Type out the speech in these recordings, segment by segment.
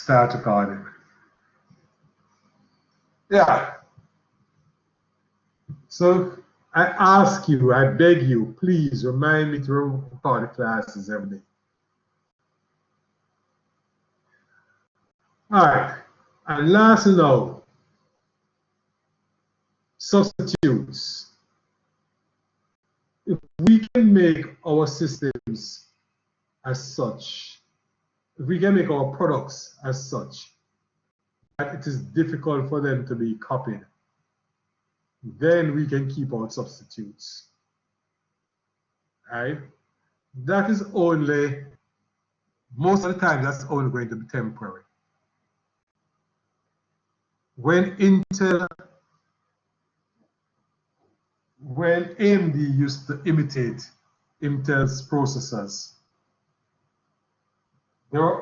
Start recording. Yeah. So I ask you, I beg you, please remind me to record the classes every day. All right. And lastly now, substitutes. If we can make our systems as such, if we can make our products as such, that it is difficult for them to be copied, then we can keep out substitutes. Right? That is only, most of the time, that's only going to be temporary. When AMD used to imitate Intel's processors, their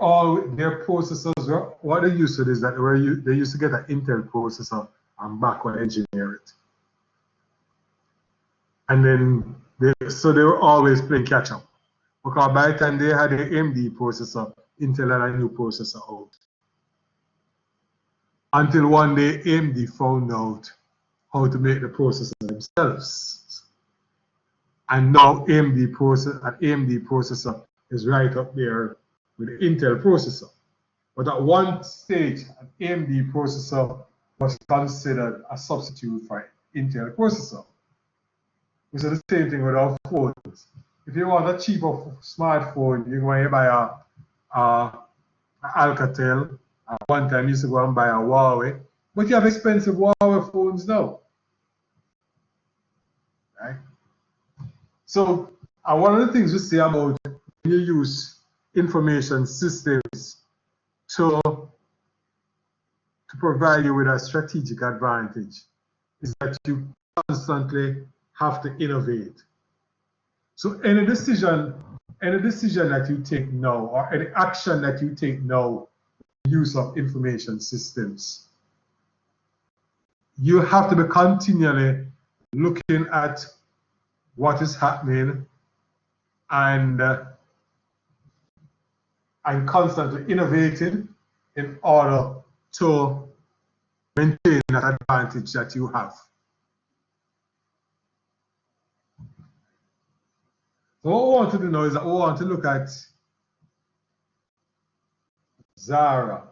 processors were, what they used to do is that they used to get an Intel processor and backward engineer it. And then so they were always playing catch up. Because by the time they had the AMD processor, Intel had a new processor out. Until one day AMD found out how to make the processor themselves. And now AMD processor is right up there with the Intel processor. But at one stage, an AMD processor was considered a substitute for Intel processor. Which is the same thing with our phones. If you want a cheaper smartphone, you go and buy a Alcatel. One time you used to go and buy a Huawei. But you have expensive Huawei phones now. Right? So one of the things we say about when you use information systems to provide you with a strategic advantage is that you constantly have to innovate. So any decision that you take now, or any action that you take now, use of information systems, you have to be continually looking at what is happening and constantly innovating in order to maintain that advantage that you have. So what we want to do now is that we want to look at Zara.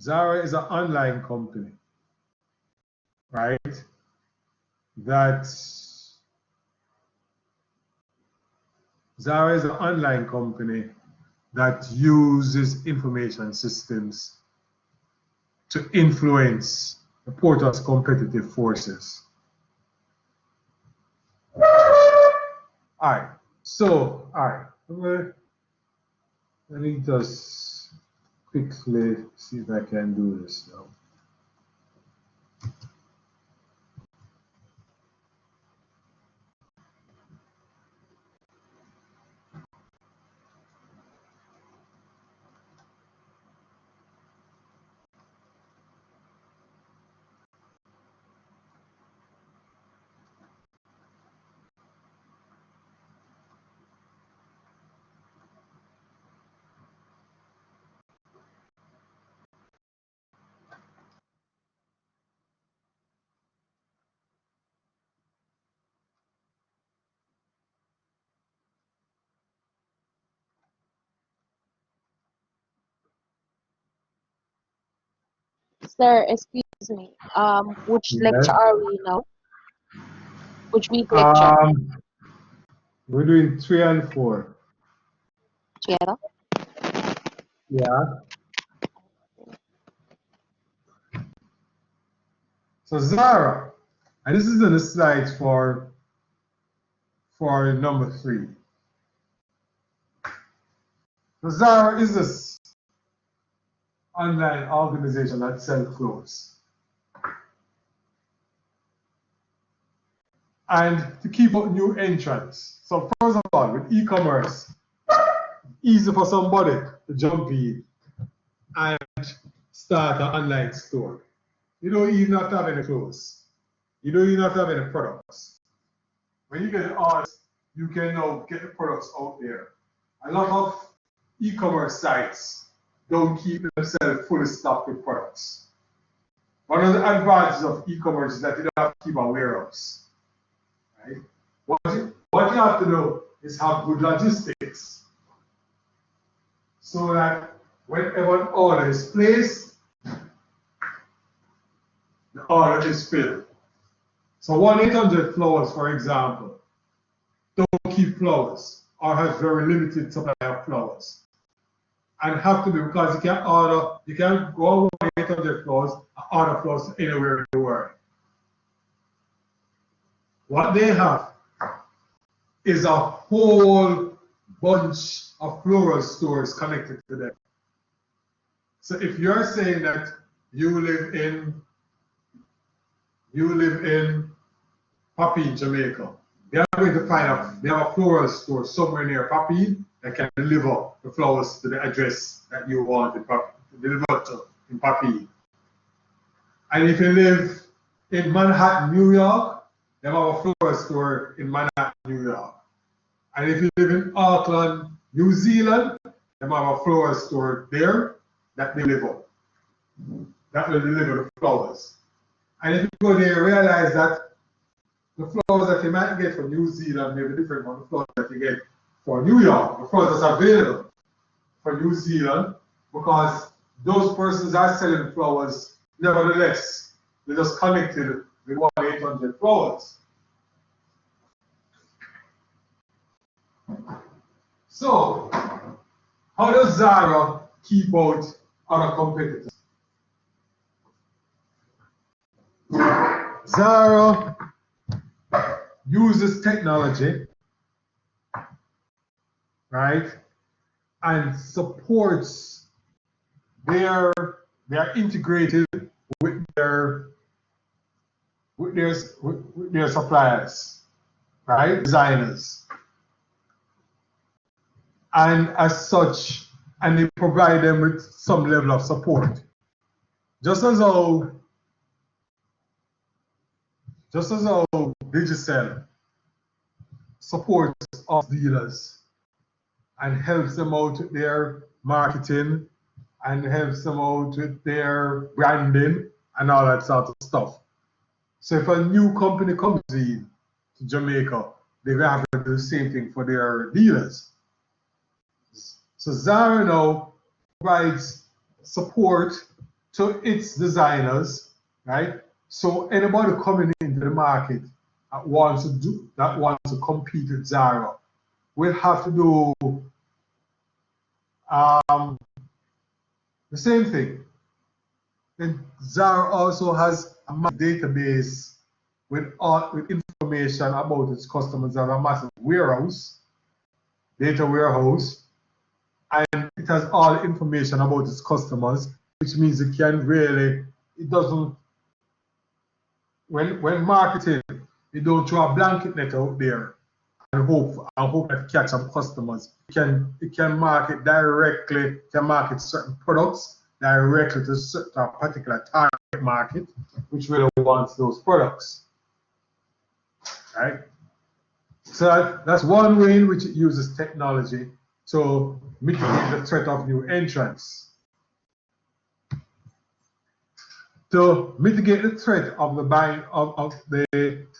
Zara is an online company, right? Zara is an online company that uses information systems to influence the portal's competitive forces. All right, so, let me just quickly see if I can do this now. Sir, excuse me. Which lecture are we now? Which week lecture? We're doing 3 and 4. Together? Yeah. So Zara, and this is in the slides for number 3. So Zara is this online organization that sells clothes. And to keep up new entrants. So first of all, with e-commerce, easy for somebody to jump in and start an online store. You don't even have to have any clothes. You don't even have to have any products. When you get the orders, you can now get the products out there. A lot of e-commerce sites, don't keep themselves fully stocked with products. One of the advantages of e-commerce is that you don't have to keep a warehouse. Right? What you have to do is have good logistics so that whenever an order is placed, the order is filled. So 1-800 Flowers, for example, don't keep flowers or has very limited supply of flowers. And have to be, because you can't go 1-800 Flowers and order flowers anywhere in the world. What they have is a whole bunch of floral stores connected to them. So if you're saying that you live in Papi, Jamaica, they are going to they have a floral store somewhere near Papi that can deliver the flowers to the address that you want to deliver to in Papi. And if you live in Manhattan, New York, they have a floral store in Manhattan, New York. And if you live in Auckland, New Zealand, they have a floral store there that will deliver the flowers. And if you go there, you realize that the flowers that you might get from New Zealand may be different from the flowers that you get for New York. The flowers that are available for New Zealand, because those persons are selling flowers, nevertheless, they're just connected with 1-800 Flowers. So, how does Zara keep out other competitors? Zara uses technology, right, and supports they're integrated with their suppliers, right, designers, and as such, and they provide them with some level of support, just as how Digicel supports us dealers and helps them out with their marketing and helps them out with their branding and all that sort of stuff. So if a new company comes in to Jamaica, they have to do the same thing for their dealers. So Zara now provides support to its designers, right? So anybody coming into the market that wants to compete with Zara will have to do the same thing. And Zara also has a database with information about its customers. They have a massive data warehouse, and it has all the information about its customers, which means when marketing, you don't throw a blanket net out there and hope that catch up customers. It can market directly, can market certain products directly to a particular target market, which really wants those products, right? So that's one way in which it uses technology to mitigate the threat of new entrants. To mitigate the threat of the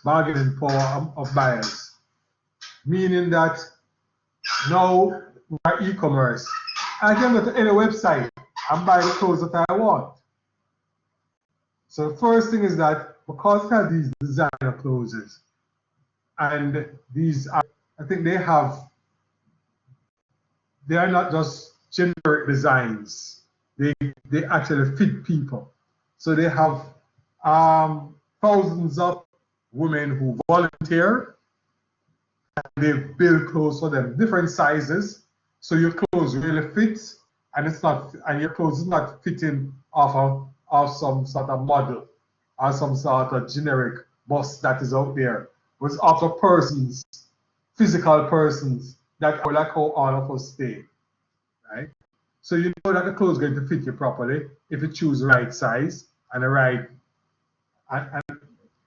bargaining power of buyers, meaning that now by e-commerce, I can go to any website and buy the clothes that I want. So the first thing is that because I have these designer clothes, and these are, I think they are not just generic designs. They actually fit people. So they have thousands of women who volunteer, and they build clothes for them, different sizes. So your clothes really fit, and your clothes is not fitting off some sort of model or some sort of generic bust that is out there. It was off of persons, physical persons that are like how all of us stay, right? So you know that the clothes are going to fit you properly if you choose the right size and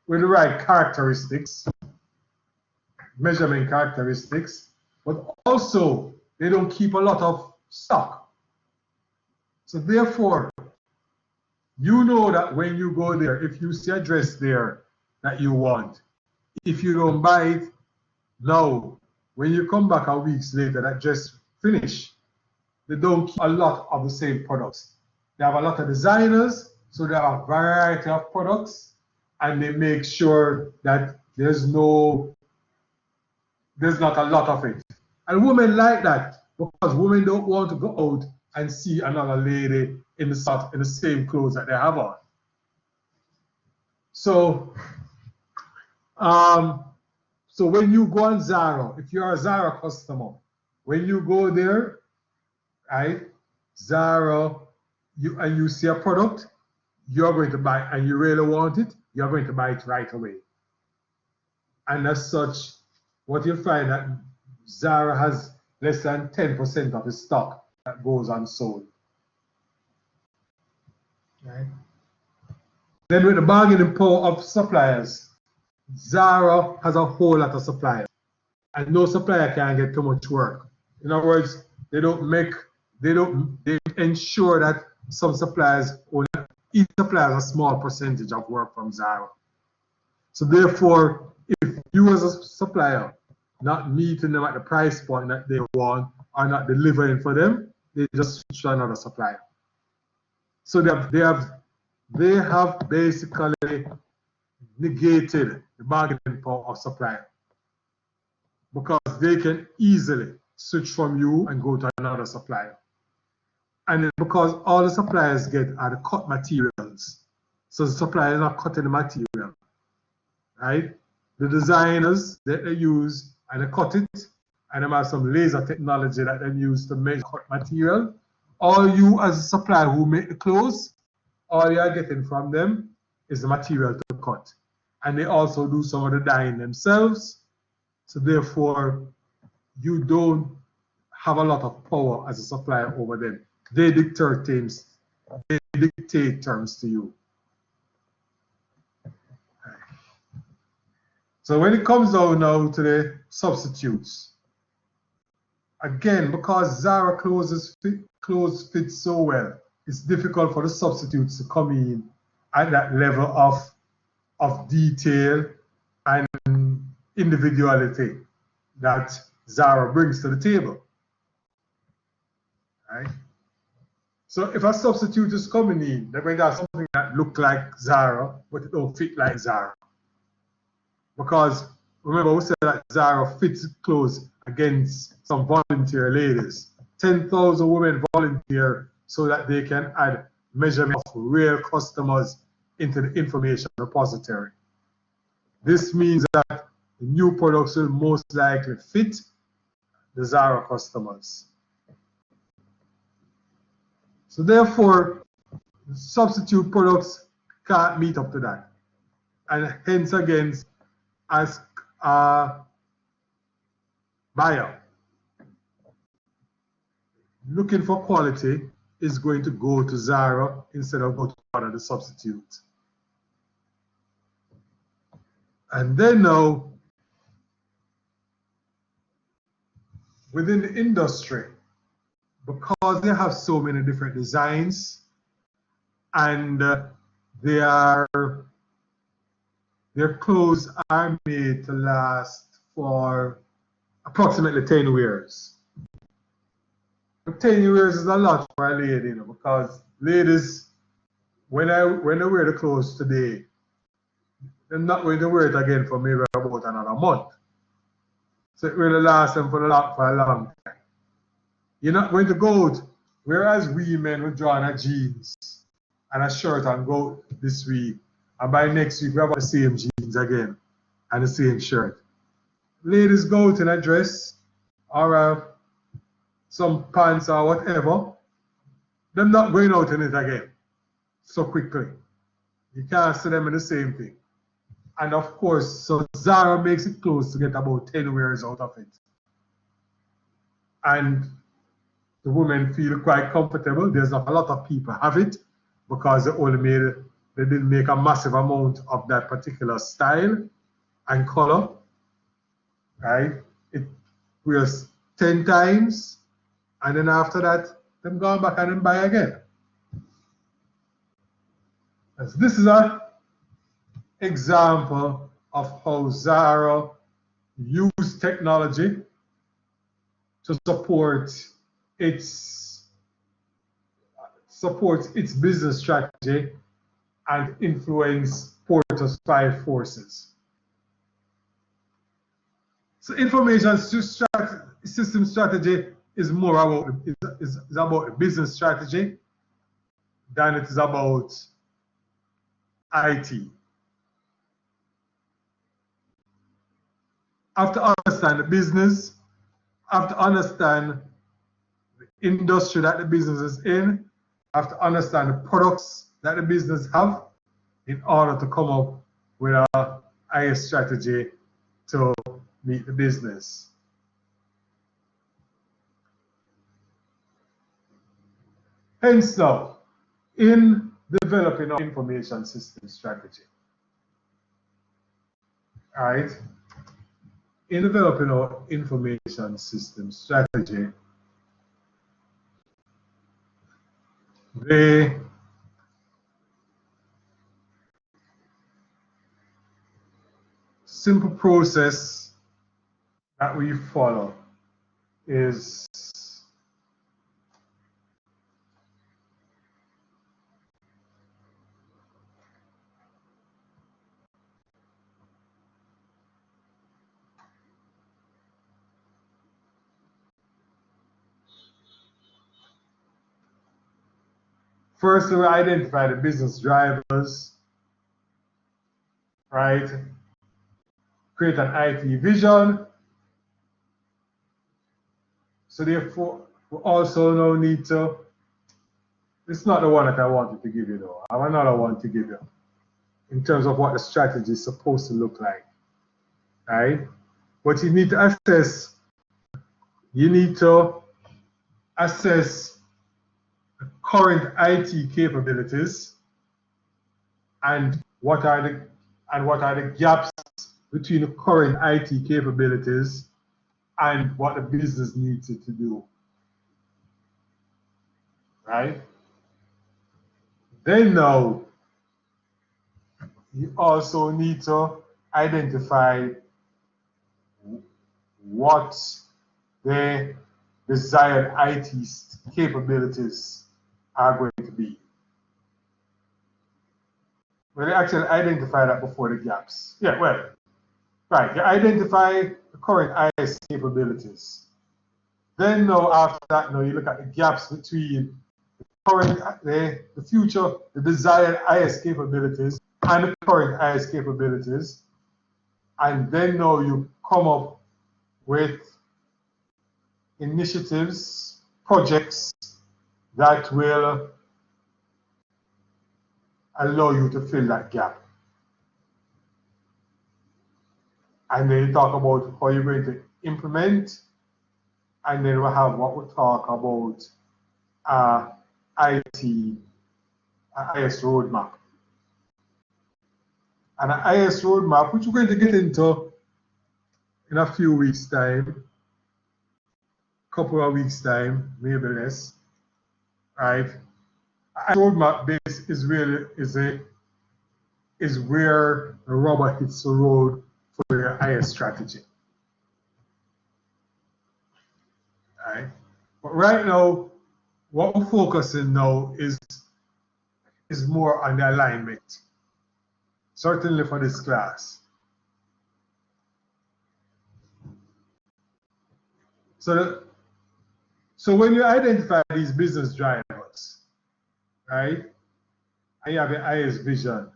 with the right characteristics, measurement characteristics, but also they don't keep a lot of stock. So therefore, you know that when you go there, if you see a dress there that you want, if you don't buy it now, when you come back a weeks later, that dress finish. They don't keep a lot of the same products. They have a lot of designers, so they have a variety of products, and they make sure that there's not a lot of it. And women like that because women don't want to go out and see another lady in the same clothes that they have on. So, so when you go on Zara, if you're a Zara customer, when you go there, right, Zara, and you see a product, you're going to buy, and you really want it, you're going to buy it right away. And as such, what you'll find that Zara has less than 10% of the stock that goes unsold. Right? Then with the bargaining power of suppliers, Zara has a whole lot of suppliers, and no supplier can get too much work. In other words, they ensure that some suppliers only, each supplier has a small percentage of work from Zara. So therefore, if you as a supplier not meeting them at the price point that they want or not delivering for them, they just switch to another supplier. So they have basically negated the bargaining power of supplier because they can easily switch from you and go to another supplier. And because all the suppliers get are the cut materials, so the suppliers are cutting the material, right? The designers that they use and they cut it, and they have some laser technology that they use to measure cut material. All you as a supplier who make the clothes, all you are getting from them is the material to cut. And they also do some of the dyeing themselves. So therefore, you don't have a lot of power as a supplier over them. They dictate terms to you. So when it comes down now to the substitutes, again, because Zara clothes fit so well, it's difficult for the substitutes to come in at that level of detail and individuality that Zara brings to the table. Right? So if a substitute is coming in, they're going to have something that looks like Zara, but it don't fit like Zara. Because remember, we said that Zara fits clothes against some volunteer ladies. 10,000 women volunteer so that they can add measurements of real customers into the information repository. This means that the new products will most likely fit the Zara customers. So therefore, substitute products can't meet up to that. And hence again, as a buyer, looking for quality is going to go to Zara instead of go to one of the substitutes. And then now, within the industry, because they have so many different designs and their clothes are made to last for approximately 10 wears. But 10 wears is a lot for a lady, you know, because ladies, when they wear the clothes today, they're not going to wear it again for maybe about another month. So it really lasts them for a long time. You're not going to go out, whereas we men would draw on a jeans and a shirt and go this week, and by next week we have the same jeans again and the same shirt. Ladies go out in a dress or some pants or whatever, they're not going out in it again so quickly. You can't see them in the same thing. And of course, so Zara makes it close to get about 10 wears out of it. And the women feel quite comfortable. There's not a lot of people have it because they didn't make a massive amount of that particular style and color, right? It wears 10 times, and then after that, them go back and then buy again. As this is an example of how Zara used technology to support its business strategy and influence Porter's 5 forces. So information system strategy is more about is about the business strategy than it is about IT. I have to understand the business, I have to understand the industry that the business is in, I have to understand the products that the business have in order to come up with a IS strategy to meet the business. Hence now, in developing our information system strategy, all right, in developing our information system strategy, the simple process that we follow is first we identify the business drivers, right? Create an IT vision. So therefore, we also now need to, it's not the one that I wanted to give you though. I have another one to give you in terms of what the strategy is supposed to look like, right? But you need to assess the current IT capabilities and what are the gaps between the current IT capabilities and what the business needs it to do, right? Then now, you also need to identify what the desired IT capabilities are going to be. Well, you actually identify that before the gaps. Yeah, well, right, you identify the current IS capabilities. Then now after that, now you look at the gaps between the future, the desired IS capabilities and the current IS capabilities. And then now you come up with initiatives, projects that will allow you to fill that gap. And then you talk about how you're going to implement, and then we'll have what we talk about IS roadmap. And an IS roadmap, which we're going to get into in a few weeks' time, couple of weeks' time, maybe less, right? A roadmap base is really is where the rubber hits the road for your IS strategy. All right? But right now, what we're focusing now is more on the alignment, certainly for this class. So when you identify these business drivers, right, and you have your IS vision,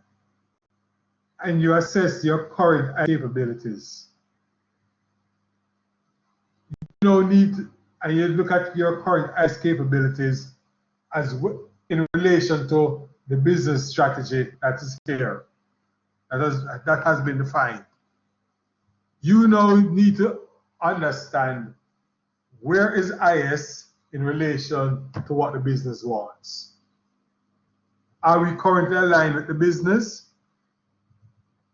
and you assess your current capabilities, you don't need, and you look at your current IS capabilities as in relation to the business strategy that is here, that has been defined. You now need to understand where is IS in relation to what the business wants. Are we currently aligned with the business?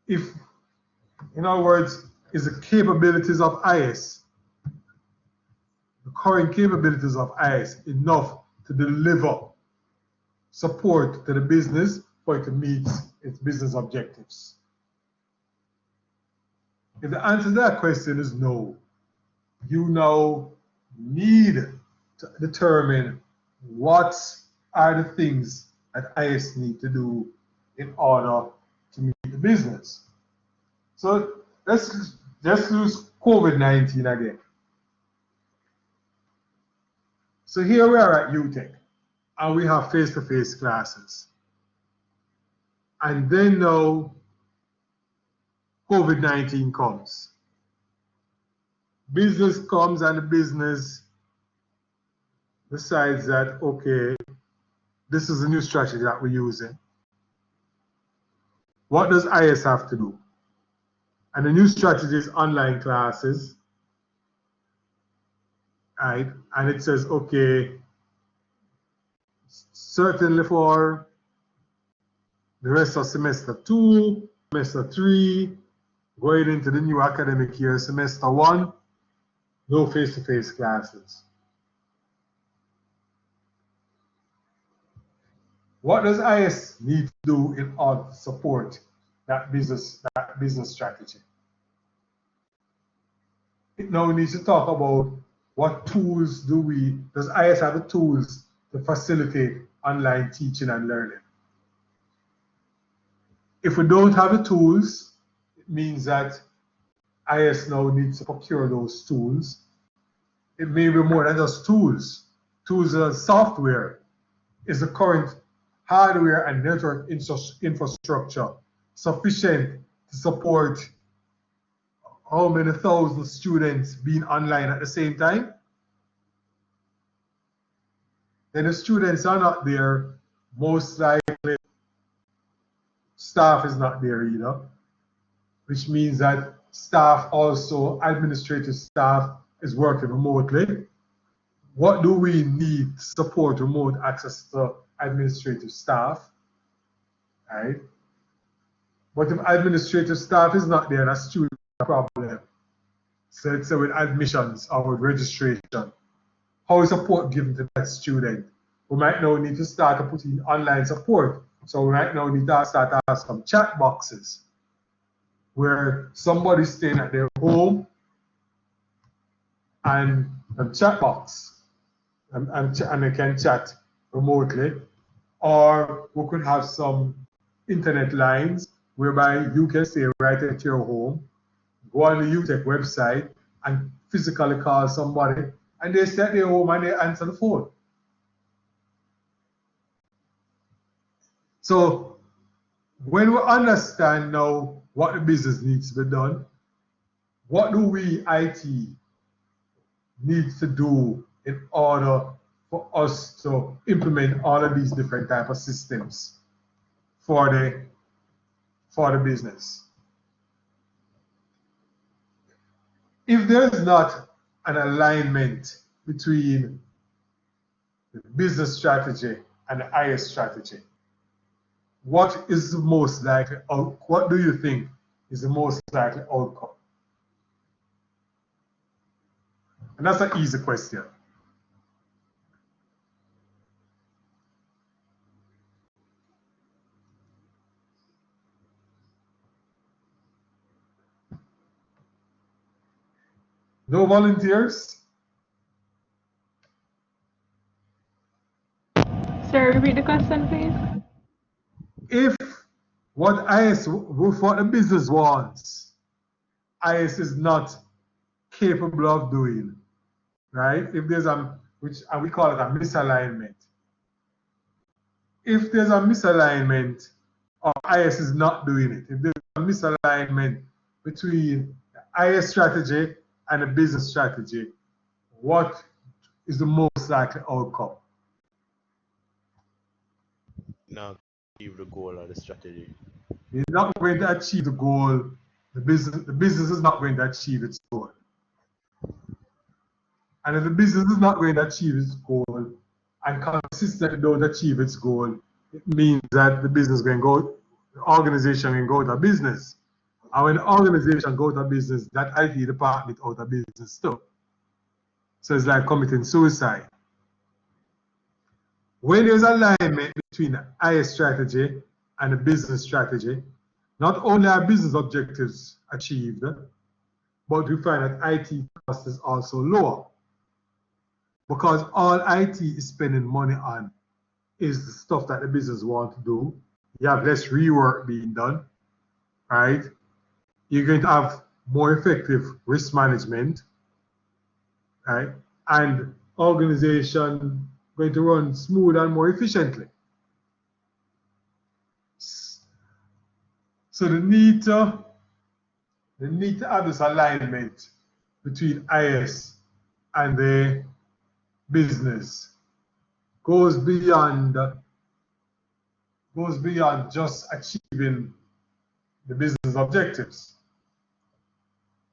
If, in other words, is the capabilities of IS, the current capabilities of IS enough to deliver support to the business for it to meet its business objectives? If the answer to that question is no, you now need to determine what are the things that IS need to do in order to meet the business. So let's just use COVID-19 again. So here we are at UTech, and we have face-to-face classes. And then now COVID-19 comes. Business comes and the business decides that, okay, this is a new strategy that we're using. What does IS have to do? And the new strategy is online classes, right? And it says, okay, certainly for the rest of semester 2, semester 3, going into the new academic year, semester 1, no face-to-face classes. What does IS need to do in order to support that business strategy? It now needs to talk about what tools does IS have the tools to facilitate online teaching and learning? If we don't have the tools, it means that IS now needs to procure those tools. It may be more than just tools. Tools are software. Is the current hardware and network infrastructure sufficient to support how many thousand students being online at the same time? Then the students are not there, most likely staff is not there either, which means that staff also, administrative staff, is working remotely. What do we need to support remote access to administrative staff? Right? But if administrative staff is not there, that's student problem. So let's say with admissions or with registration, how is support given to that student? We might now need to start to put in online support. So we might now need to start to have some chat boxes where somebody's staying at their home and a chat box and they can chat remotely. Or we could have some internet lines whereby you can stay right at your home, go on the UTech website and physically call somebody, and they stay at their home and they answer the phone. So when we understand now what the business needs to be done, what do we IT need to do in order for us to implement all of these different type of systems for the business? If there's not an alignment between the business strategy and the IS strategy, what is the most likely what do you think is the most likely outcome? And that's an easy question. No volunteers? Sir, repeat the question, please. If what the business wants, IS is not capable of doing, right? If there's which we call it a misalignment. If there's a misalignment, or IS is not doing it, if there's a misalignment between the IS strategy and the business strategy, what is the most likely outcome? Not achieve the goal or the strategy. It's not going to achieve the goal. The business is not going to achieve its goal. And if the business is not going to achieve its goal and consistently don't achieve its goal, it means that the business going to go, the organization going to go out of business. And when the organization goes out of business, that IT department out of business too. So it's like committing suicide. When there's alignment between the IS strategy and a business strategy, not only are business objectives achieved, but we find that IT cost is also lower. Because all IT is spending money on is the stuff that the business want to do. You have less rework being done, right? You're going to have more effective risk management, right? And organization going to run smooth and more efficiently. So the need to have this alignment between IS and the business goes beyond just achieving the business objectives.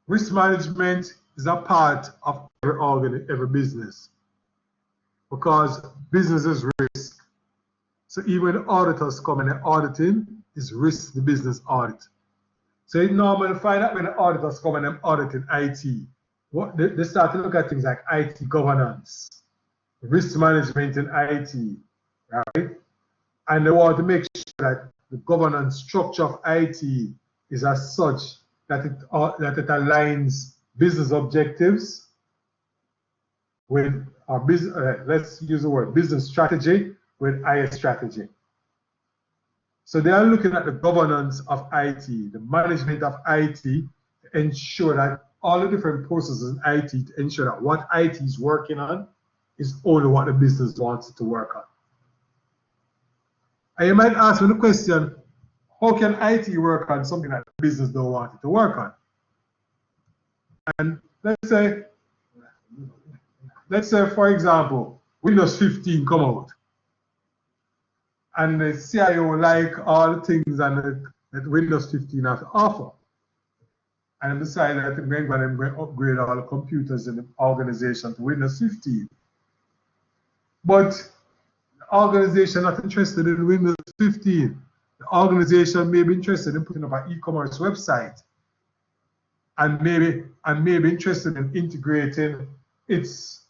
Risk management is a part of every business because business is risk. So even when auditors come and they're auditing, it's risk the business audit. So you normally find out when the auditors come and they're auditing IT, they start to look at things like IT governance, risk management in IT, right? And they want to make sure that the governance structure of IT is as such that it aligns business objectives with our business. Let's use the word business strategy with IS strategy. So they are looking at the governance of IT, the management of IT, to ensure that all the different processes in IT, to ensure that what IT is working on is only what the business wants it to work on. And you might ask me the question, how can IT work on something that the business don't want it to work on? And let's say for example, Windows 15 come out. And the CIO like all the things that Windows 15 has to offer. And decided that they're going to upgrade all the computers in the organization to Windows 15. But the organization not interested in Windows 15. The organization may be interested in putting up an e-commerce website, and maybe interested in integrating its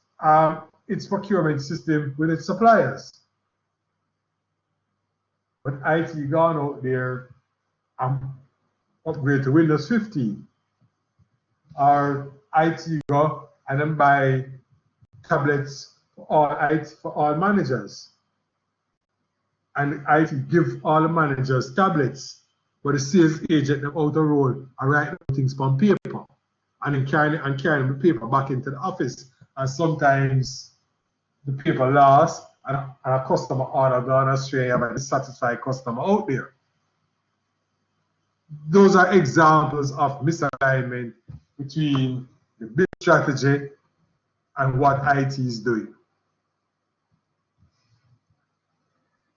procurement system with its suppliers. But IT gone out there and upgrade to Windows 15. Or IT go and then buy tablets for all managers. And IT give all the managers tablets, but the sales agent them out the road and write things on paper and then carry the paper back into the office. And sometimes the paper lost and a customer order gone astray by a dissatisfied customer out there. Those are examples of misalignment between the business strategy and what IT is doing.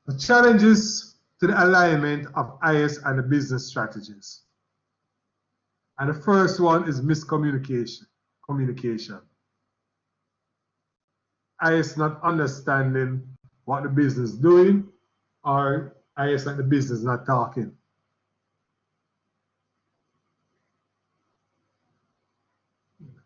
The challenges to the alignment of IS and the business strategies. And the first one is miscommunication. IS not understanding what the business is doing, or IS and the business not talking.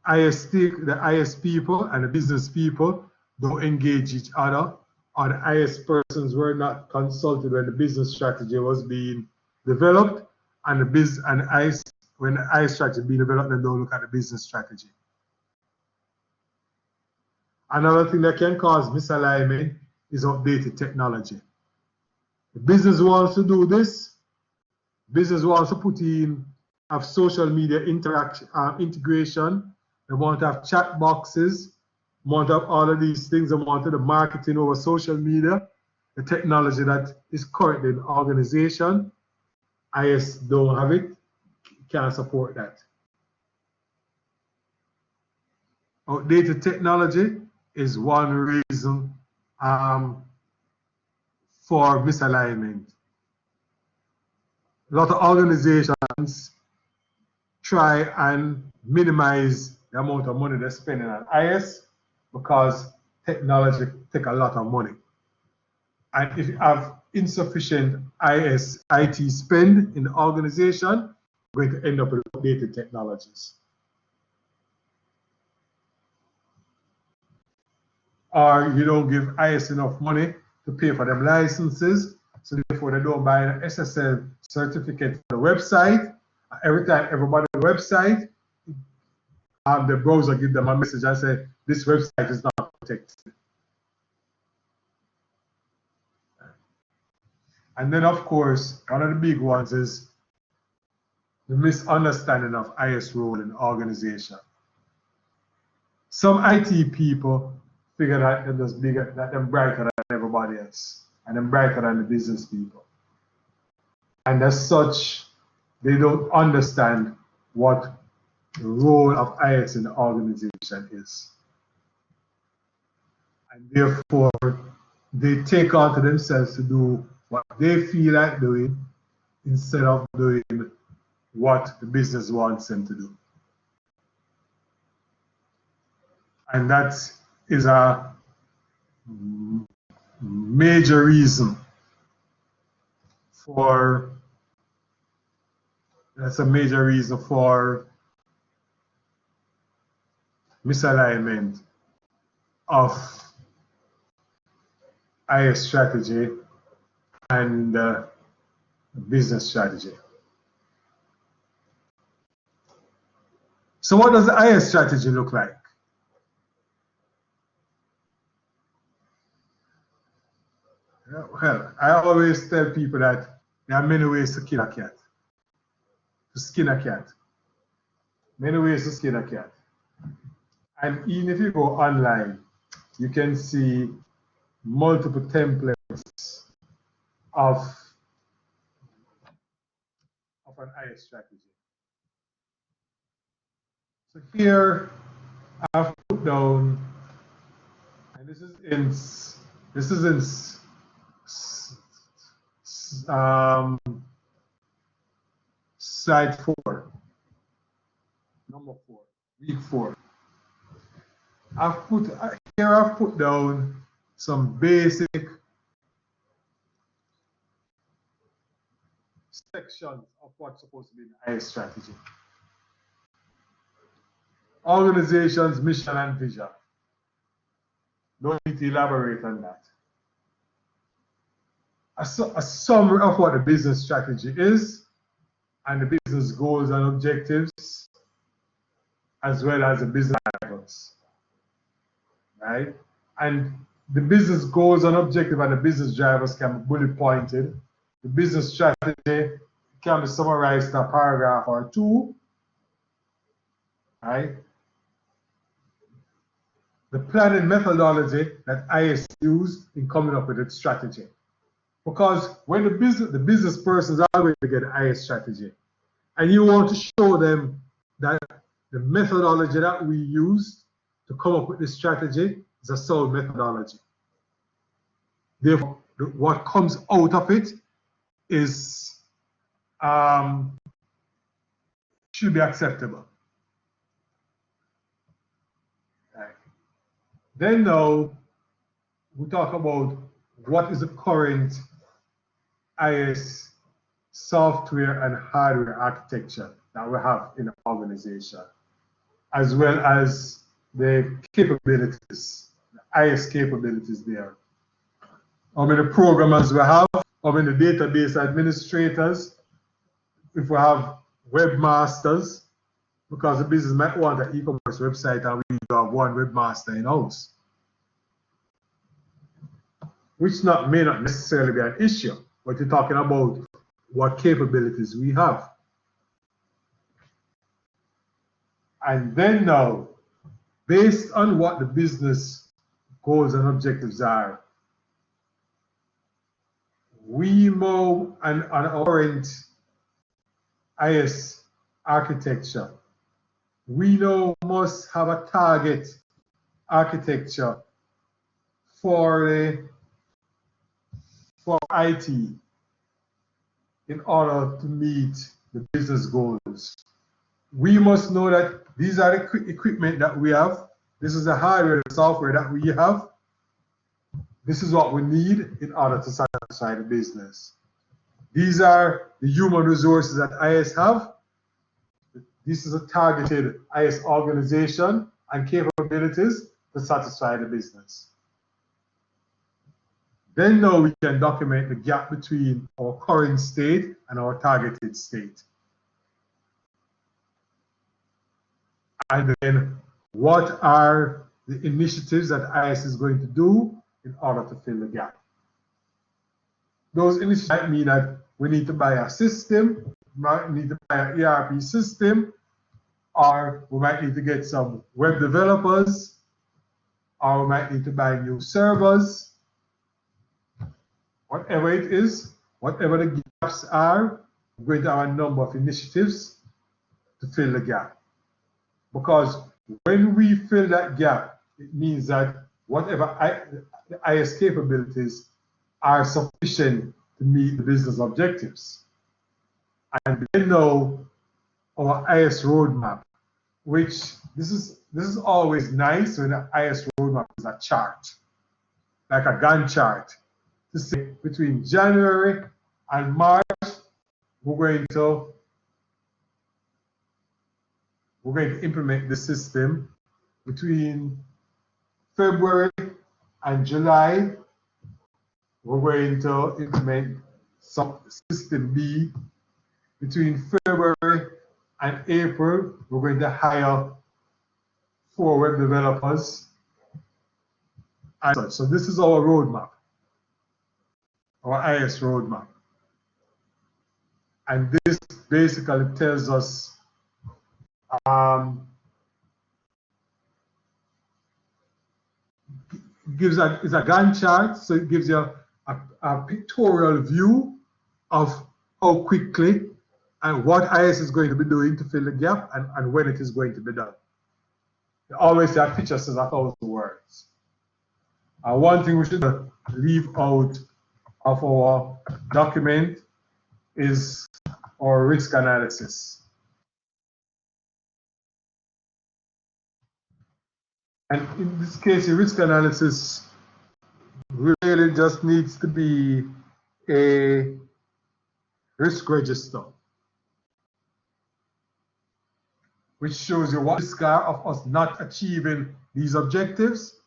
The IS people and the business people don't engage each other, or the IS persons were not consulted when the business strategy was being developed, and when the IS strategy being developed, they don't look at the business strategy. Another thing that can cause misalignment is outdated technology. The business wants to do this. Business wants to have social media integration. They want to have chat boxes. They want to have all of these things. They want to do the marketing over social media. The technology that is currently in the organization, IS don't have it, can't support that. Outdated technology is one reason for misalignment. A lot of organizations try and minimize the amount of money they're spending on IS because technology takes a lot of money. And if you have insufficient IT spend in the organization, you're going to end up with outdated technologies. Or you don't give IS enough money to pay for them licenses, So therefore, they don't buy an SSL certificate for the website. Every time everybody on the website, the browser gives them a message and say, this website is not protected. And then, of course, one of the big ones is the misunderstanding of IS role in organization. Some IT people figure that they're just bigger, that they're brighter than everybody else, and they're brighter than the business people. And as such, they don't understand what the role of IS in the organization is. And therefore, they take on to themselves to do what they feel like doing instead of doing what the business wants them to do. And that is a major reason for misalignment of IS strategy and business strategy. So what does the IS strategy look like? Well, I always tell people that there are many ways to kill a cat, to skin a cat. Many ways to skin a cat. And even if you go online, you can see multiple templates of an IS strategy. So here I've put down, and this is in slide 4, number 4, week 4. I've put down some basic sections of what's supposed to be an IS strategy. Organization's mission and vision. No need to elaborate on that. A summary of what the business strategy is, and the business goals and objectives, as well as the business drivers. Right? And the business goals and objectives and the business drivers can be bullet pointed. The business strategy can be summarized in a paragraph or 2. Right? The planning methodology that IS used in coming up with its strategy. Because when the business persons are going to get an IS strategy, and you want to show them that the methodology that we use to come up with this strategy is a sound methodology. Therefore, what comes out of it is should be acceptable. Right. Then now we talk about what is the current IS software and hardware architecture that we have in the organization, as well as the capabilities, the IS capabilities there. How many programmers we have, how many database administrators, if we have webmasters, because the business might want an e-commerce website and we have one webmaster in-house, which may not necessarily be an issue, but you're talking about what capabilities we have. And then now, based on what the business goals and objectives are, we move an current IS architecture. We now must have a target architecture for IT in order to meet the business goals. We must know that these are the equipment that we have. This is the hardware and software that we have. This is what we need in order to satisfy the business. These are the human resources that IS have. This is a targeted IS organization and capabilities to satisfy the business. Then now we can document the gap between our current state and our targeted state. And then what are the initiatives that IS is going to do in order to fill the gap? Those initiatives might mean that we need to buy a system, might need to buy an ERP system, or we might need to get some web developers, or we might need to buy new servers. Whatever it is, whatever the gaps are, we're going to have a number of initiatives to fill the gap. Because when we fill that gap, it means that whatever the IS capabilities are sufficient to meet the business objectives. And then now our IS roadmap, which this is always nice when the IS roadmap is a chart, like a Gantt chart, to say between January and March, we're going to implement the system. Between February and July, we're going to implement some system B. Between February and April, we're going to hire 4 web developers. And such. So this is our roadmap, our IS roadmap. And this basically tells us it's a Gantt chart, so it gives you a pictorial view of how quickly and what IS is going to be doing to fill the gap and when it is going to be done. They always say a picture says 1,000 words. One thing we should leave out of our document is our risk analysis. And in this case, the risk analysis really just needs to be a risk register, which shows you what risks are of us not achieving these objectives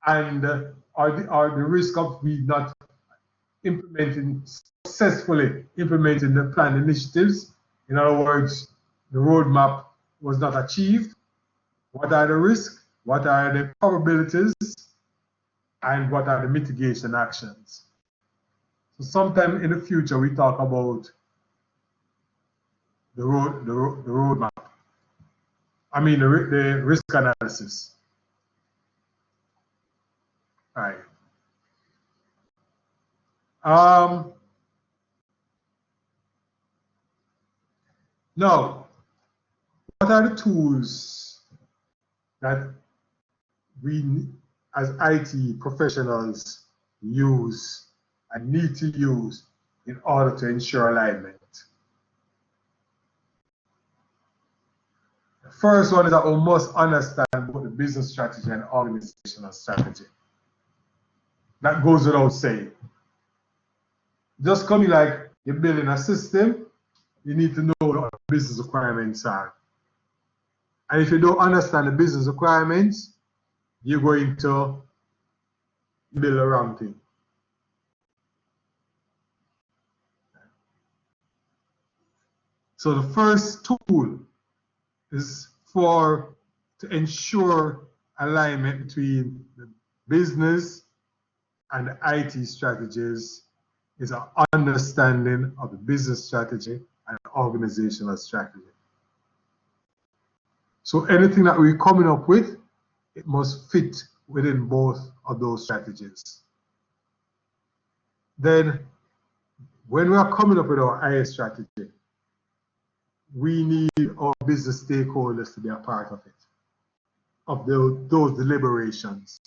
and are the risk of we not successfully implementing the planned initiatives. In other words, the roadmap was not achieved. What are the risks? What are the probabilities? And what are the mitigation actions? So sometime in the future, we talk about the roadmap. I mean, the risk analysis. All right. Now, what are the tools that we, as IT professionals, use and need to use in order to ensure alignment? The first one is that we must understand both the business strategy and organizational strategy. That goes without saying. Just coming like you're building a system, you need to know what the business requirements are. And if you don't understand the business requirements, you're going to build the wrong thing. So the first tool is to ensure alignment between the business and the IT strategies is an understanding of the business strategy and organizational strategy. So anything that we're coming up with, it must fit within both of those strategies. Then, when we are coming up with our IS strategy, we need our business stakeholders to be a part of it, of those deliberations.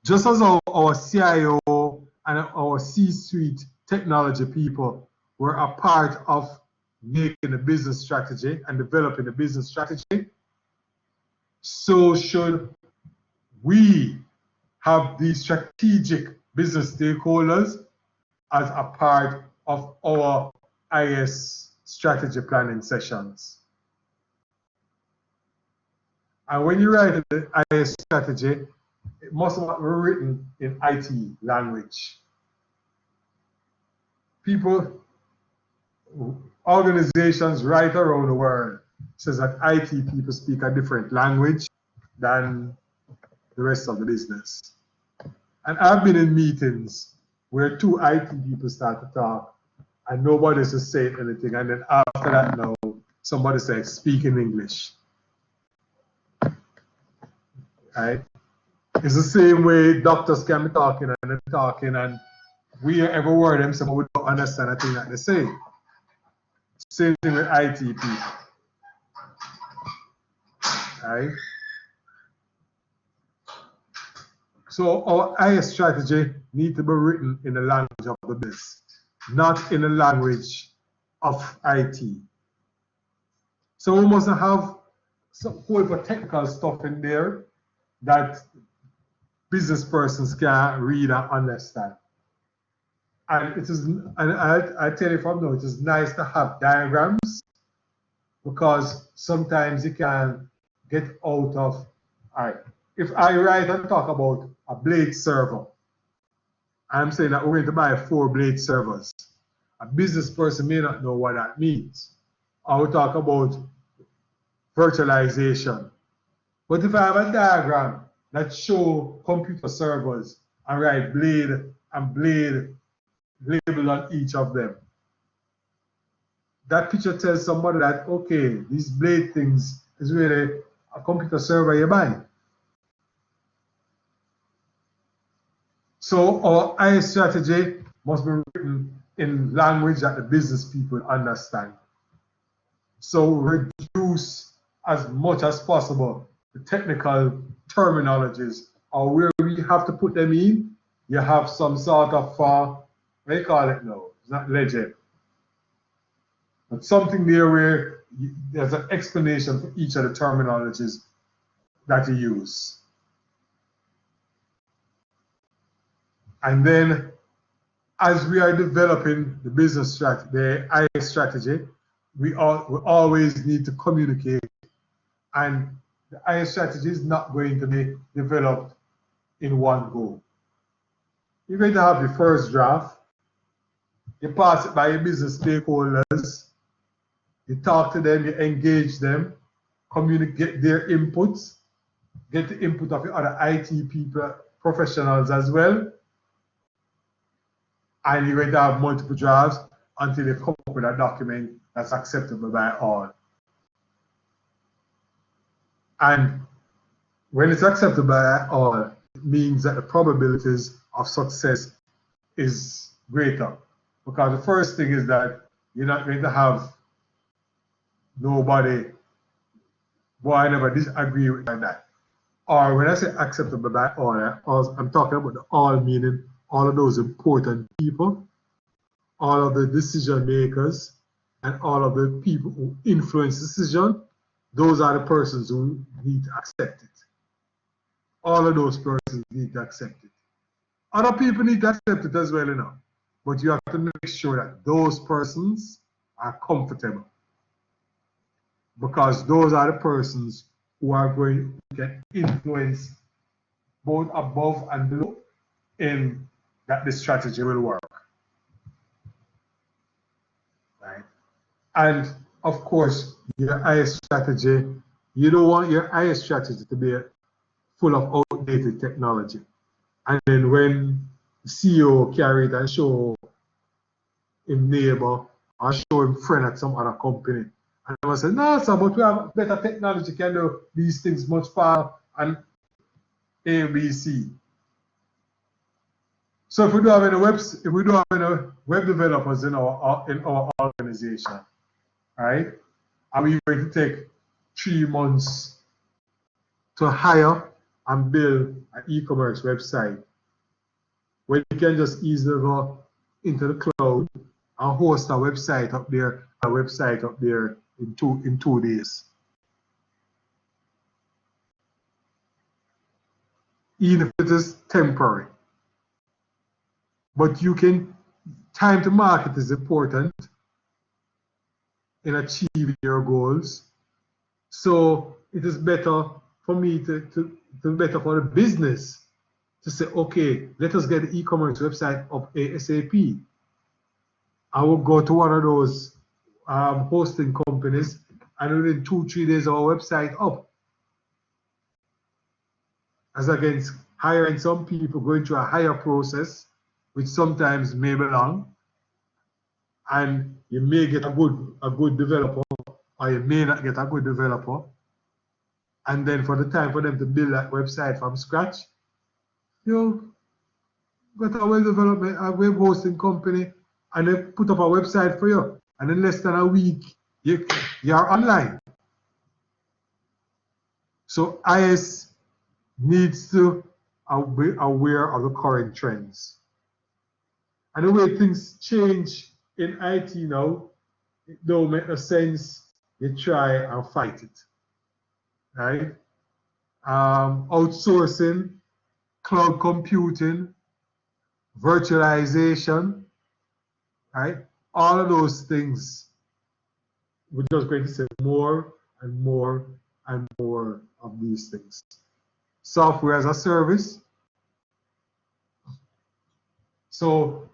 Just as our CIO and our C-suite technology people were a part of making a business strategy and developing a business strategy, so should we have these strategic business stakeholders as a part of our IS strategy planning sessions. And when you write the IS strategy, it must not be written in IT language. people, organizations right around the world says that IT people speak a different language than the rest of the business. And I've been in meetings where two IT people start to talk and nobody's just saying anything. And then after that now, somebody says, speak in English. Right? It's the same way doctors can be talking and we hear every word them say, but we don't understand a thing that they say. Same thing with IT people. Right? So our IS strategy needs to be written in the language of the business, not in the language of IT. So we must have some whole technical stuff in there that business persons can read and understand. And it is, and I tell you from now, it is nice to have diagrams because sometimes you can get out of, all right, if I write and talk about a blade server, I'm saying that we're going to buy 4 blade servers. A business person may not know what that means. I will talk about virtualization. But if I have a diagram that shows computer servers and write blade and blade labeled on each of them, that picture tells somebody that, okay, these blade things is really a computer server you're buying. So our IS strategy must be written in language that the business people understand. So reduce as much as possible the technical terminologies, or where we have to put them in, you have some sort of, what do you call it now? It's not legend. But something there where there's an explanation for each of the terminologies that you use. And then as we are developing the business strategy, the IS strategy, we always need to communicate. And the IS strategy is not going to be developed in one go. You're going to have your first draft. You pass it by your business stakeholders. You talk to them, you engage them, communicate their inputs, get the input of your other IT people, professionals as well. And you're going to have multiple drafts until you come up with a document that's acceptable by all. And when it's acceptable by all, it means that the probabilities of success is greater. Because the first thing is that you're not going to have nobody, boy, I never disagree with that. Or when I say acceptable by all, I'm talking about the all meaning all of those important people, all of the decision makers, and all of the people who influence decision. Those are the persons who need to accept it. All of those persons need to accept it. Other people need to accept it as well, you know. But you have to make sure that those persons are comfortable. Because those are the persons who are going to get influence both above and below in that the strategy will work. Right? And of course, your IS strategy, you don't want your IS strategy to be full of outdated technology. And then when the CEO carry it and show him neighbor or show him friend at some other company, and I say, no, sir, but we have better technology, can do these things much faster and A, B, C. So if we do have any web developers in our organization, right? And we're going to take 3 months to hire and build an e-commerce website where you can just easily go into the cloud and host a website up there in two days. Even if it is temporary. But you can, time to market is important in achieving your goals. So it is better for me better for the business to say, okay, let us get the e-commerce website up ASAP. I would go to one of those hosting companies, and within 2-3 days our website up. As against hiring some people, going through a higher process, which sometimes may be long, and you may get a good developer, or you may not get a good developer, and then for the time for them to build that website from scratch, you got a web hosting company, and they put up a website for you, and in less than a week you're online. So IS needs to be aware of the current trends. And the way things change in IT now, it don't make no sense you try and fight it. Right? Outsourcing, cloud computing, virtualization, right? All of those things, we're just going to say more and more and more of these things. Software as a service. So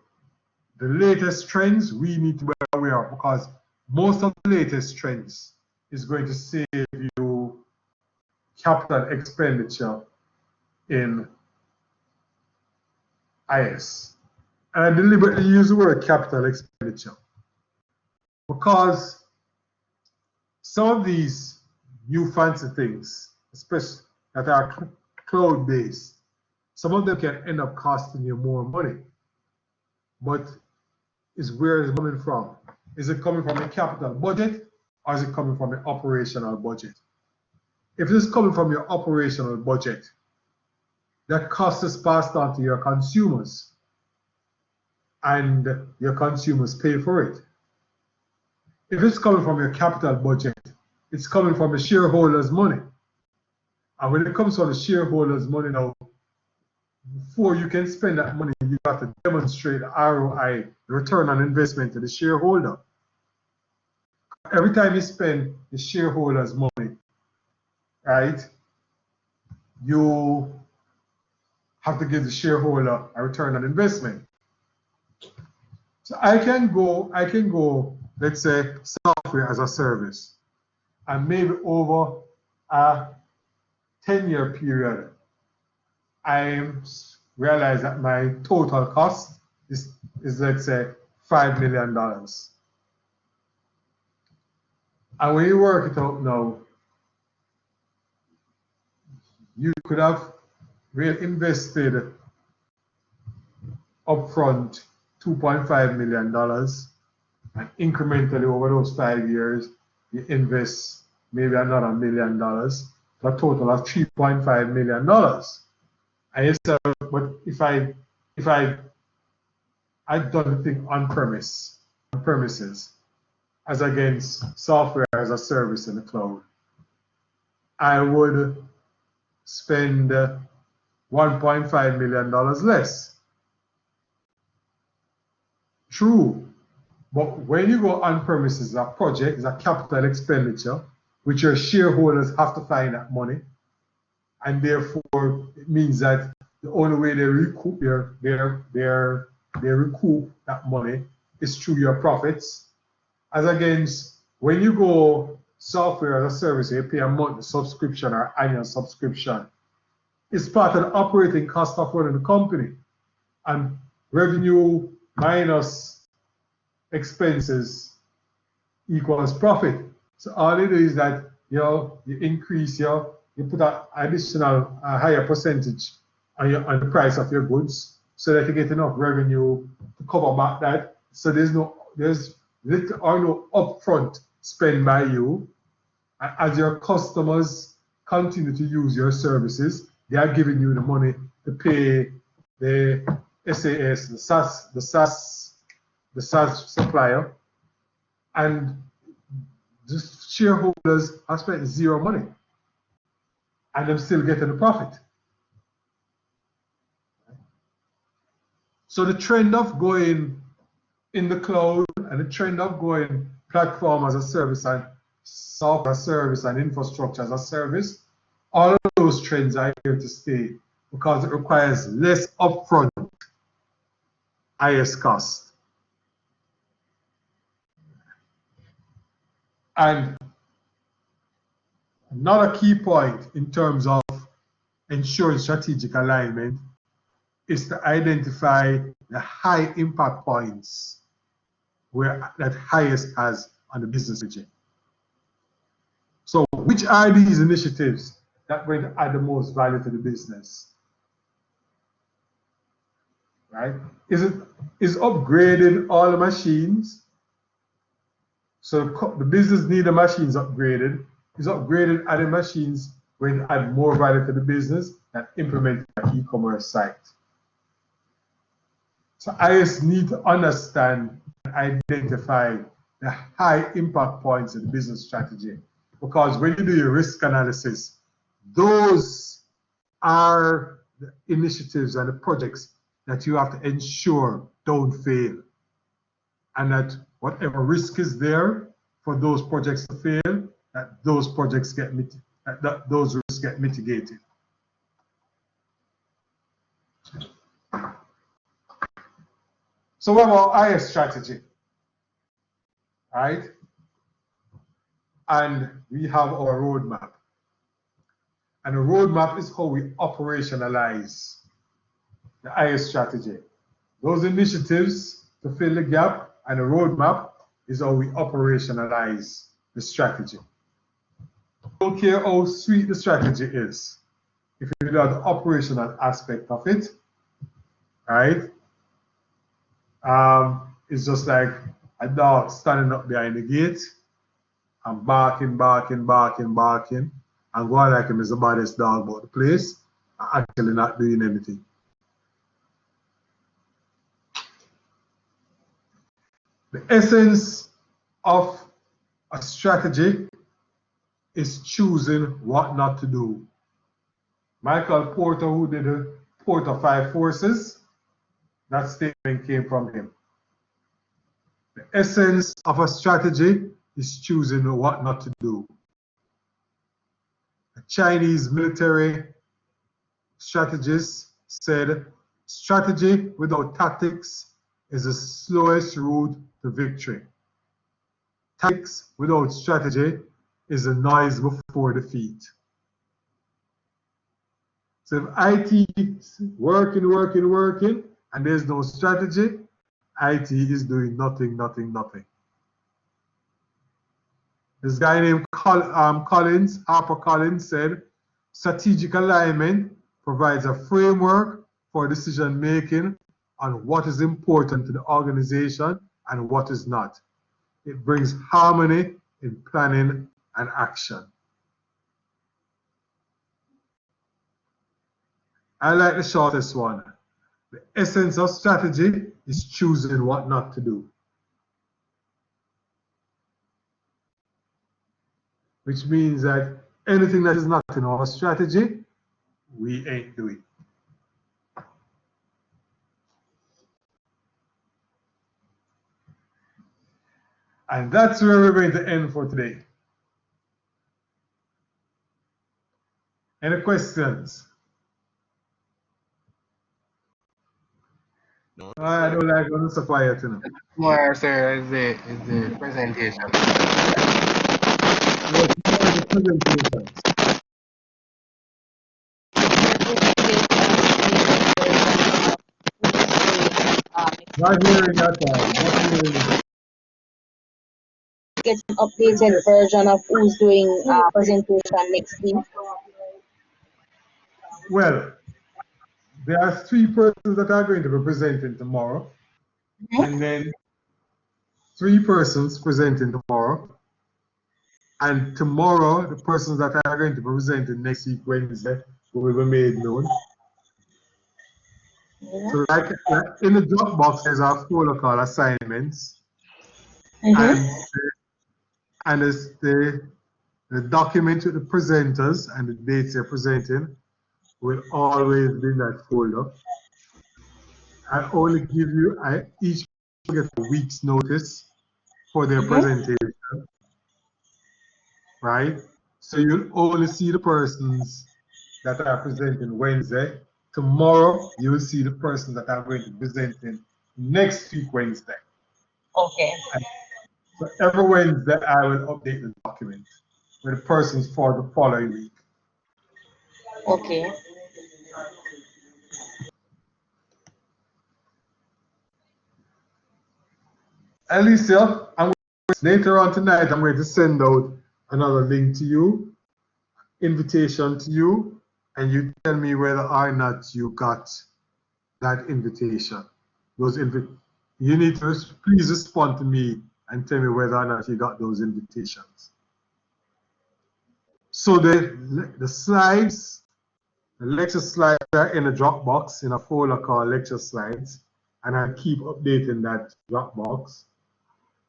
the latest trends we need to be aware of, because most of the latest trends is going to save you capital expenditure in IS. And I deliberately use the word capital expenditure because some of these new fancy things, especially that are cloud-based, some of them can end up costing you more money. But is where it's coming from. Is it coming from a capital budget, or is it coming from an operational budget? If it's coming from your operational budget, that cost is passed on to your consumers, and your consumers pay for it. If it's coming from your capital budget, it's coming from the shareholders' money. And when it comes from the shareholders' money now, before you can spend that money, you have to demonstrate the ROI, the return on investment to the shareholder. Every time you spend the shareholders' money, right, you have to give the shareholder a return on investment. So I can go, let's say, software as a service, and maybe over a 10-year period, I realize that my total cost is let's say $5 million. And when you work it out now, you could have really invested upfront $2.5 million, and incrementally over those 5 years, you invest maybe another $1 million, for a total of $3.5 million. And you say, but if I'd done the thing on premises, as against software as a service in the cloud, I would spend $1.5 million less. True, but when you go on premises, a project is a capital expenditure, which your shareholders have to find that money, and therefore it means that the only way they recoup they recoup that money is through your profits. As against when you go software as a service, you pay a monthly subscription or annual subscription. It's part of the operating cost of running the company, and revenue minus expenses equals profit. So all it is that you increase you put an additional higher percentage on the price of your goods, so that you get enough revenue to cover back that. So there's little or no upfront spend by you. As your customers continue to use your services, they are giving you the money to pay the SAS, the SaaS supplier, and the shareholders have spent zero money, and they're still getting the profit. So the trend of going in the cloud and the trend of going platform as a service and software as a service and infrastructure as a service, all of those trends are here to stay because it requires less upfront IS cost. And another key point in terms of ensuring strategic alignment is to identify the high impact points where that highest has on the business strategy. So which are these initiatives that are going to add the most value to the business? Right? Is upgrading all the machines? So the business need the machines upgraded. Is upgraded adding machines going to add more value to the business than implementing an e-commerce site? So IS need to understand and identify the high impact points in the business strategy. Because when you do your risk analysis, those are the initiatives and the projects that you have to ensure don't fail. And that whatever risk is there for those projects to fail, that those projects those risks get mitigated. So what about IS strategy? Right? And we have our roadmap. And the roadmap is how we operationalize the IS strategy. Those initiatives to fill the gap, and the roadmap is how we operationalize the strategy. Don't care how sweet the strategy is. If you do the operational aspect of it, right? It's just like a dog standing up behind the gate and barking, barking, barking, barking, and going like him is the baddest dog about the place, and actually not doing anything. The essence of a strategy is choosing what not to do. Michael Porter, who did the Porter 5 Forces, that statement came from him. The essence of a strategy is choosing what not to do. A Chinese military strategist said, strategy without tactics is the slowest route to victory. Tactics without strategy is the noise before defeat. So if IT is working, and there's no strategy, IT is doing nothing. This guy named Harper Collins said, strategic alignment provides a framework for decision making on what is important to the organization and what is not. It brings harmony in planning and action. I like the shortest one. The essence of strategy is choosing what not to do. Which means that anything that is not in our strategy, we ain't doing. And that's where we're going to end for today. Any questions? No. I don't like when it's so quiet, you know. More, sir, is the presentation. Yes, more the presentations. Not hearing that time. Not hearing. Get an updated version of who's doing presentation next week. Well, there are 3 persons that are going to be presenting tomorrow. And then 3 persons presenting tomorrow. And tomorrow, the persons that are going to be presenting next week, Wednesday, will be made known. So like in the Dropbox, there's our folder called assignments. And it's the document with the presenters and the dates they're presenting will always be in that folder. I only give you, each get a week's notice for their presentation, right? So you'll only see the persons that are presenting Wednesday. Tomorrow, you will see the persons that are going to be presenting next week, Wednesday. Okay. So every Wednesday, I will update the document with the persons for the following week. Okay. Alicia, later on tonight, I'm going to send out another link to you, invitation to you, and you tell me whether or not you got that invitation. You need to please respond to me and tell me whether or not you got those invitations. So the slides, the lecture slides are in a Dropbox in a folder called lecture slides, and I keep updating that Dropbox.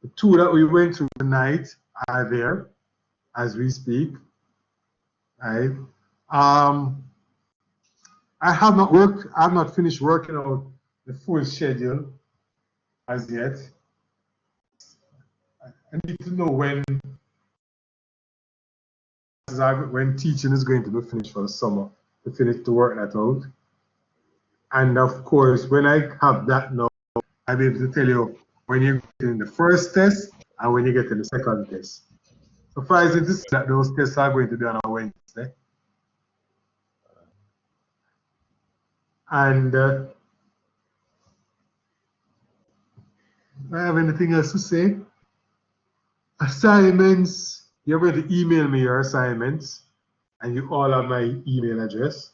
The two that we went through tonight are there as we speak. Right? I have not finished working out the full schedule as yet. I need to know when teaching is going to be finished for the summer to work that out. And of course, when I have that now, I'll be able to tell you when you get in the first test and when you get in the second test. Surprising to see that those tests are going to be on a Wednesday. And do I have anything else to say? Assignments, you're going to email me your assignments, and you all have my email address.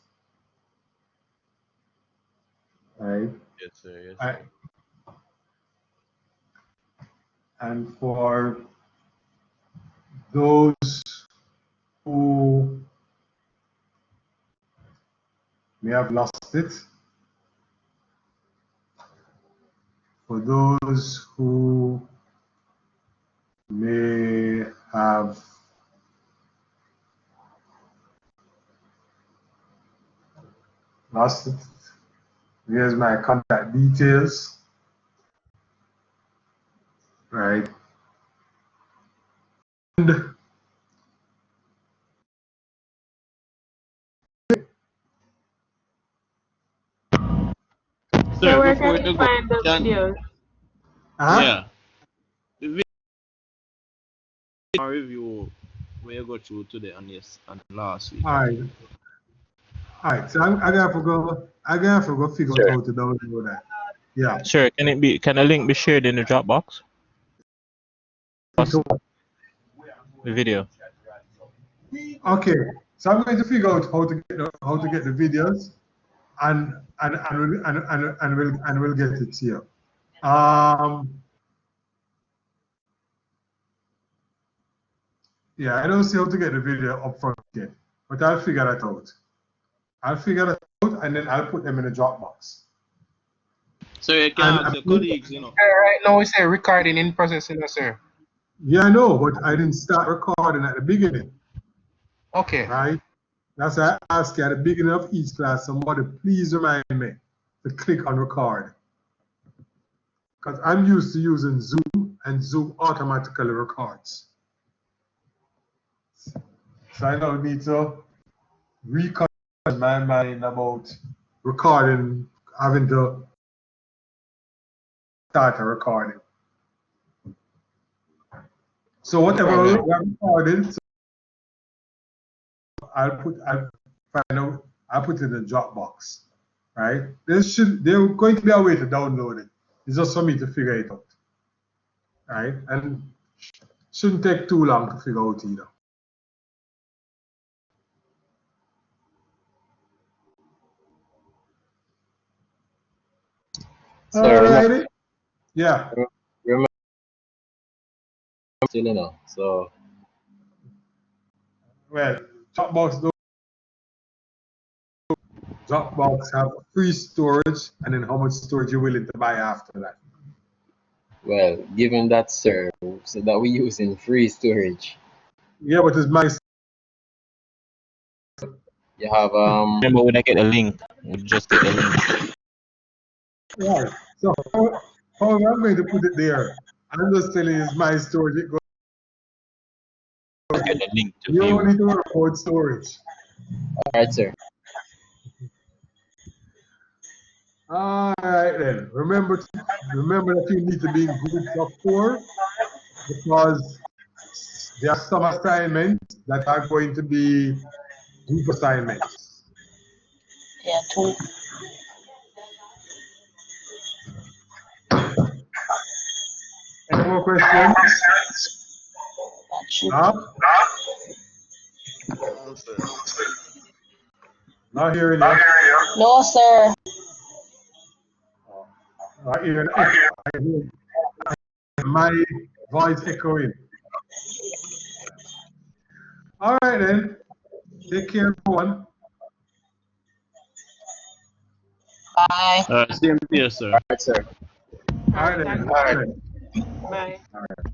Right? Yes, sir. Yes, I, sir. and for those who may have lost it, for those who may have lost it, here's my contact details. Right? And So Sir, where before can we you go, find the videos? yeah, the video review where you go through today and last week. all right. All right, so I gotta go figure out Sure. how to download that. Yeah. Sure. Can a link be shared in the Dropbox? So, The video. okay, so I'm going to figure out how to get the videos, and we'll get it here. Yeah, I don't see how to get the video up front yet, but I'll figure that out. And then I'll put them in a Dropbox. So you can ask your colleagues, you know. Right now we say recording in process, sir. Yeah, I know, but I didn't start recording at the beginning. Okay. Right? That's why I ask you at the beginning of each class, somebody please remind me to click on record. Because I'm used to using Zoom, and Zoom automatically records. So I don't need to recondition my mind about recording, having to start a recording. So whatever we're recording, so I'll put it in the Dropbox. Right? There's going to be a way to download it. It's just for me to figure it out. Right? And shouldn't take too long to figure out either. So Alrighty. Yeah. remember, still, you know. So Well, Dropbox have free storage, and then how much storage you're willing to buy after that. well, given that, sir, so that we use in free storage. Yeah, but it's my. You have Remember when I get the link, we just get the link. Yeah. So how am I going to put it there? I'm just telling you, it's my storage. It goes. Get the link to You view. don't need to worry about storage. All right, sir. All right then. Remember that you need to be in groups of 4. because there are some assignments that are going to be group assignments. Yeah, two. Any more questions? No? No, sir. Not hearing you. No, sir. I hear my voice echoing. All right then. Take care, everyone. Bye. Same here, sir. All right, sir. All right then. Thank All you. right. Bye. All right.